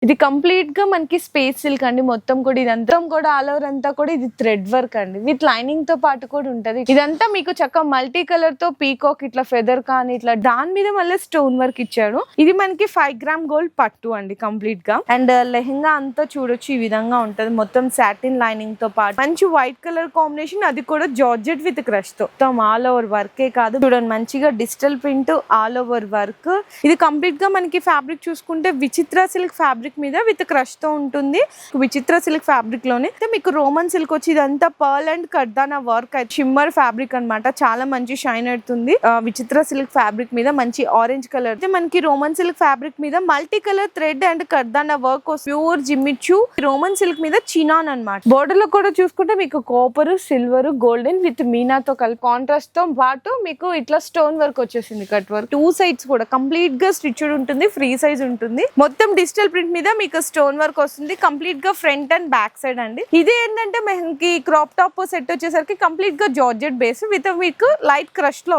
ఇది కంప్లీట్ గా మనకి స్పేస్ సిల్క్ అండి. మొత్తం కూడా ఇదంతా కూడా ఆల్ ఓవర్ అంతా కూడా ఇది థ్రెడ్ వర్క్ అండి. విత్ లైనింగ్ తో పాటు కూడా ఉంటది. ఇదంతా మీకు చక్కగా మల్టీ కలర్ తో పీకాక్ ఇట్లా ఫెదర్ కానీ ఇట్లా దాని మీద మళ్ళీ స్టోన్ వర్క్ ఇచ్చాడు. ఇది మనకి 5 గ్రామ్ గోల్డ్ పట్టు అండి కంప్లీట్ గా. అండ్ లెహంగా అంతా చూడొచ్చు ఈ విధంగా ఉంటది. మొత్తం సాటిన్ లైనింగ్ తో పాటు మంచి వైట్ కలర్ కాంబినేషన్, అది కూడా జార్జెట్ విత్ క్రష్ తో. మొత్తం ఆల్ ఓవర్ వర్కే కాదు, చూడండి మంచిగా digital print all over work. ఇది కంప్లీట్ గా మనకి ఫ్యాబ్రిక్ చూసుకుంటే విచిత్ర సిల్క్ ఫ్యాబ్రిక్ మీద విత్ క్రష్ తో ఉంటుంది. విచిత్ర సిల్క్ ఫ్యాబ్రిక్ లోనే మీకు రోమన్ సిల్క్ వచ్చి ఇదంతా పర్ల్ అండ్ కర్దానా వర్క్ అయితే షిమ్మర్ ఫ్యాబ్రిక్ అన్నమాట. చాలా మంచి షైన్ అవుతుంది. విచిత్ర సిల్క్ ఫ్యాబ్రిక్ మీద మంచి ఆరెంజ్ కలర్ అయితే మనకి రోమన్ సిల్క్ ఫ్యాబ్రిక్ మీద మల్టీ కలర్ థ్రెడ్ అండ్ కర్దానా వర్క్, ప్యూర్ జిమ్మిచు రోమన్ సిల్క్ మీద చినాన్ అన్నమాట. బోర్డర్ లో కూడా చూసుకుంటే మీకు కాపర్, సిల్వర్, గోల్డెన్ విత్ మీనాతో కలిపి కాంట్రాస్ట్ తో పాటు మీకు ఇట్లా స్టోన్ వర్క్ వచ్చేసింది. కట్ వర్క్ 2 సైడ్స్ కూడా కంప్లీట్ గా స్టిచ్డ్ ఉంటుంది. ఫ్రీ సైజ్ ఉంటుంది. మొత్తం డిజిటల్ ప్రింట్ మీద మీకు స్టోన్ వర్క్ వస్తుంది. కంప్లీట్ గా ఫ్రంట్ అండ్ బ్యాక్ సైడ్ అండి. ఇది ఏంటంటే మనకి క్రాప్ టాప్ సెట్ వచ్చేసరికి కంప్లీట్ గా జార్జెట్ బేస్ విత్ మీకు లైట్ క్రష్ లో వస్తుంది.